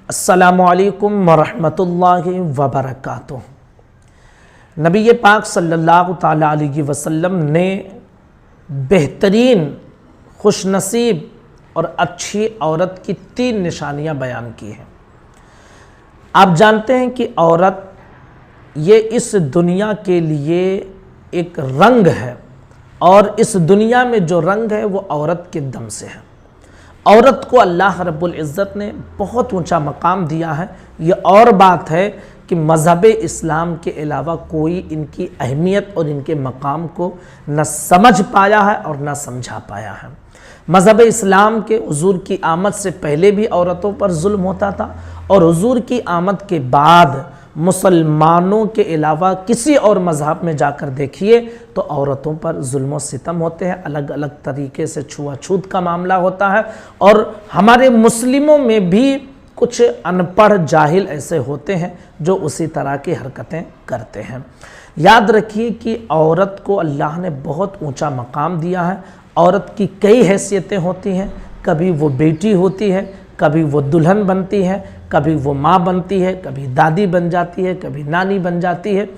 अस्सलामुअलैकुम वरहमतुल्लाहि वबरकातुह। नबी पाक सल्लल्लाहु ताला अलैहि वसल्लम ने बेहतरीन, खुशनसीब और अच्छी औरत की 3 निशानियां बयान की हैं। आप जानते हैं कि औरत ये इस दुनिया के लिए एक रंग है और इस दुनिया में जो रंग है वो औरत के दम से है। औरत को अल्लाह रब्बुल इज़्ज़त ने बहुत ऊंचा मकाम दिया है। ये और बात है कि मज़हब इस्लाम के अलावा कोई इनकी अहमियत और इनके मकाम को न समझ पाया है और न समझा पाया है। मज़हब इस्लाम के हुजूर की आमद से पहले भी औरतों पर जुल्म होता था और हुजूर की आमद के बाद मुसलमानों के अलावा किसी और मज़हब में जाकर देखिए तो औरतों पर जुल्म और सितम होते हैं, अलग अलग तरीके से छुआछूत का मामला होता है। और हमारे मुस्लिमों में भी कुछ अनपढ़ जाहिल ऐसे होते हैं जो उसी तरह की हरकतें करते हैं। याद रखिए कि औरत को अल्लाह ने बहुत ऊंचा मकाम दिया है। औरत की कई हैसियतें होती हैं, कभी वो बेटी होती है, कभी वो दुल्हन बनती है, कभी वो माँ बनती है, कभी दादी बन जाती है, कभी नानी बन जाती है,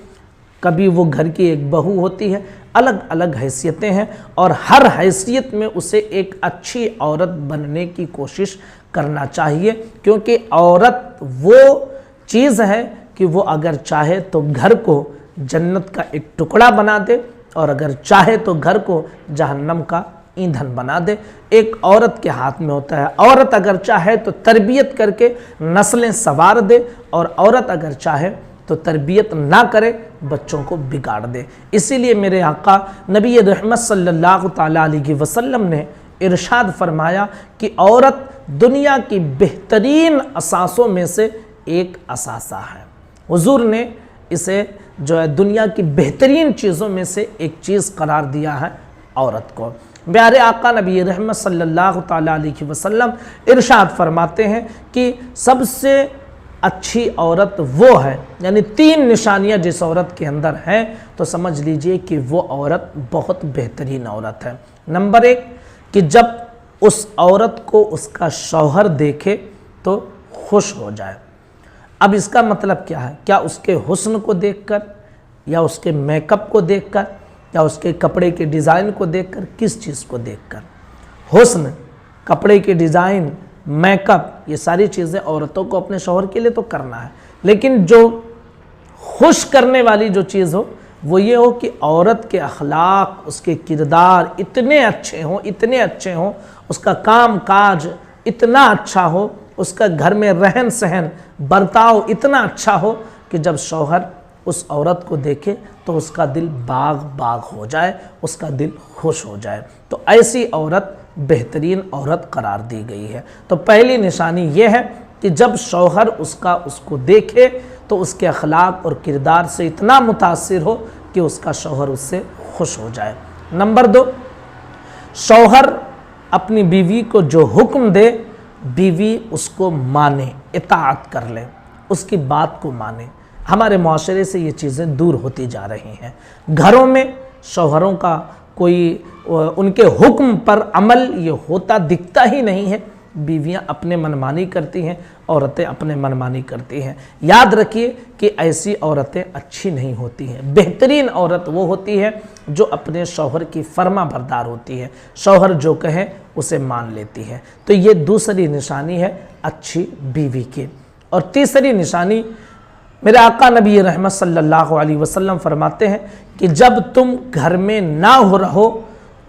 कभी वो घर की एक बहू होती है। अलग अलग हैसियतें हैं और हर हैसियत में उसे एक अच्छी औरत बनने की कोशिश करना चाहिए, क्योंकि औरत वो चीज़ है कि वो अगर चाहे तो घर को जन्नत का एक टुकड़ा बना दे और अगर चाहे तो घर को जहन्नम का ईंधन बना दे। एक औरत के हाथ में होता है। औरत अगर चाहे तो तरबियत करके नस्लें संवार दे और औरत अगर चाहे तो तरबियत ना करे, बच्चों को बिगाड़ दे। इसीलिए मेरे आका नबी रहमत सल्लल्लाहु ताला अलैहि वसल्लम ने इरशाद फरमाया कि औरत दुनिया की बेहतरीन असासों में से एक असासा है। हुजूर ने इसे जो है दुनिया की बेहतरीन चीज़ों में से एक चीज़ करार दिया है औरत को। प्यारे आका नबी रहमत सल्लल्लाहु ताला अलैहि वसल्लम इरशाद फरमाते हैं कि सबसे अच्छी औरत वो है, यानी 3 निशानियां जिस औरत के अंदर हैं तो समझ लीजिए कि वो औरत बहुत बेहतरीन औरत है। नंबर 1 कि जब उस औरत को उसका शौहर देखे तो खुश हो जाए। अब इसका मतलब क्या है? क्या उसके हुस्न को देखकर या उसके मेकअप को देखकर या उसके कपड़े के डिज़ाइन को देखकर? किस चीज़ को देखकर? हुस्न, कपड़े के डिज़ाइन, मेकअप, ये सारी चीज़ें औरतों को अपने शौहर के लिए तो करना है, लेकिन जो खुश करने वाली जो चीज़ हो वो ये हो कि औरत के अखलाक, उसके किरदार इतने अच्छे हों, इतने अच्छे हों, उसका काम काज इतना अच्छा हो, उसका घर में रहन सहन बर्ताव इतना अच्छा हो कि जब शौहर उस औरत को देखे तो उसका दिल बाग बाग हो जाए, उसका दिल खुश हो जाए। तो ऐसी औरत बेहतरीन औरत करार दी गई है। तो पहली निशानी ये है कि जब शौहर उसको देखे तो उसके अखलाक और किरदार से इतना मुतासिर हो कि उसका शौहर उससे खुश हो जाए। नंबर 2, शौहर अपनी बीवी को जो हुक्म दे बीवी उसको माने, इताअत कर ले, उसकी बात को माने। हमारे माशरे से ये चीज़ें दूर होती जा रही हैं। घरों में शौहरों का कोई उनके हुक्म पर अमल ये होता दिखता ही नहीं है। बीवियां अपने मनमानी करती हैं, औरतें अपने मनमानी करती हैं। याद रखिए कि ऐसी औरतें अच्छी नहीं होती हैं। बेहतरीन औरत वो होती है जो अपने शौहर की फर्मा बरदार होती है, शौहर जो कहे उसे मान लेती है। तो ये दूसरी निशानी है अच्छी बीवी की। और तीसरी निशानी मेरे आका नबी रहमत सल्लल्लाहु अलैहि वसल्लम फरमाते हैं कि जब तुम घर में ना हो रहो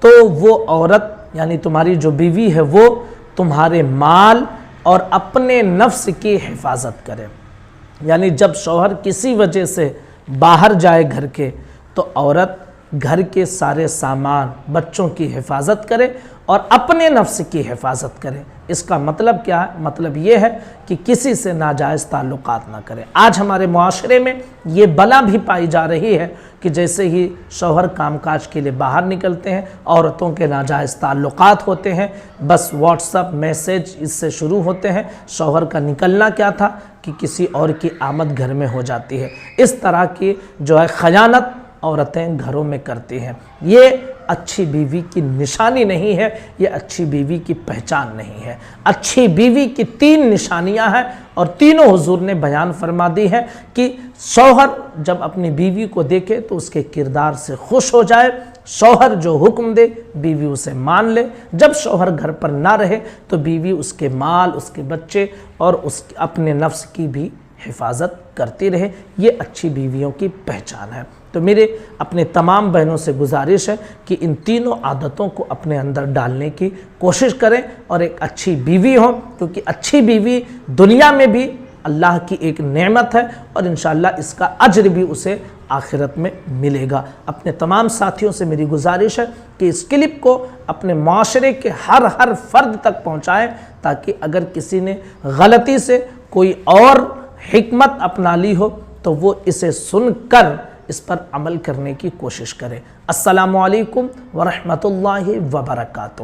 तो वो औरत यानी तुम्हारी जो बीवी है वो तुम्हारे माल और अपने नफ्स की हिफाजत करे। यानी जब शौहर किसी वजह से बाहर जाए घर के तो औरत घर के सारे सामान, बच्चों की हिफाजत करे और अपने नफ्स की हिफाजत करे। इसका मतलब क्या है? मतलब ये है कि किसी से नाजायज़ ताल्लुकात ना करे। आज हमारे मुआशरे में ये बला भी पाई जा रही है कि जैसे ही शौहर कामकाज के लिए बाहर निकलते हैं औरतों के नाजायज़ ताल्लुकात होते हैं, बस व्हाट्सअप मैसेज इससे शुरू होते हैं। शौहर का निकलना क्या था कि किसी और की आमद घर में हो जाती है। इस तरह की जो है खयानत औरतें घरों में करती हैं। ये اچھی بیوی کی نشانی نہیں ہے، یہ اچھی بیوی کی پہچان نہیں ہے۔ اچھی بیوی کی 3 نشانیاں ہیں اور تینوں حضور نے بیان فرما دی ہیں کہ شوہر جب اپنی بیوی کو دیکھے تو اس کے کردار سے خوش ہو جائے، شوہر جو حکم دے بیوی اسے مان لے، جب شوہر گھر پر نہ رہے تو بیوی اس کے مال، اس کے بچے اور اپنے نفس کی بھی حفاظت کرتی رہے۔ یہ اچھی بیویوں کی پہچان ہے۔ تو میرے اپنے تمام بہنوں سے گزارش ہے کہ ان تینوں عادتوں کو اپنے اندر ڈالنے کی کوشش کریں اور ایک اچھی بیوی ہو، کیونکہ اچھی بیوی دنیا میں بھی اللہ کی ایک نعمت ہے اور انشاءاللہ اس کا اجر بھی اسے آخرت میں ملے گا۔ اپنے تمام ساتھیوں سے میری گزارش ہے کہ اس کلپ کو اپنے معاشرے کے ہر فرد تک پہنچائیں، تاکہ اگر کسی نے غلطی سے کوئی اور حکمت اپنا لی ہو تو وہ اسے سن کر اس پر عمل کرنے کی کوشش کرے۔ السلام علیکم ورحمۃ اللہ وبرکاتہ۔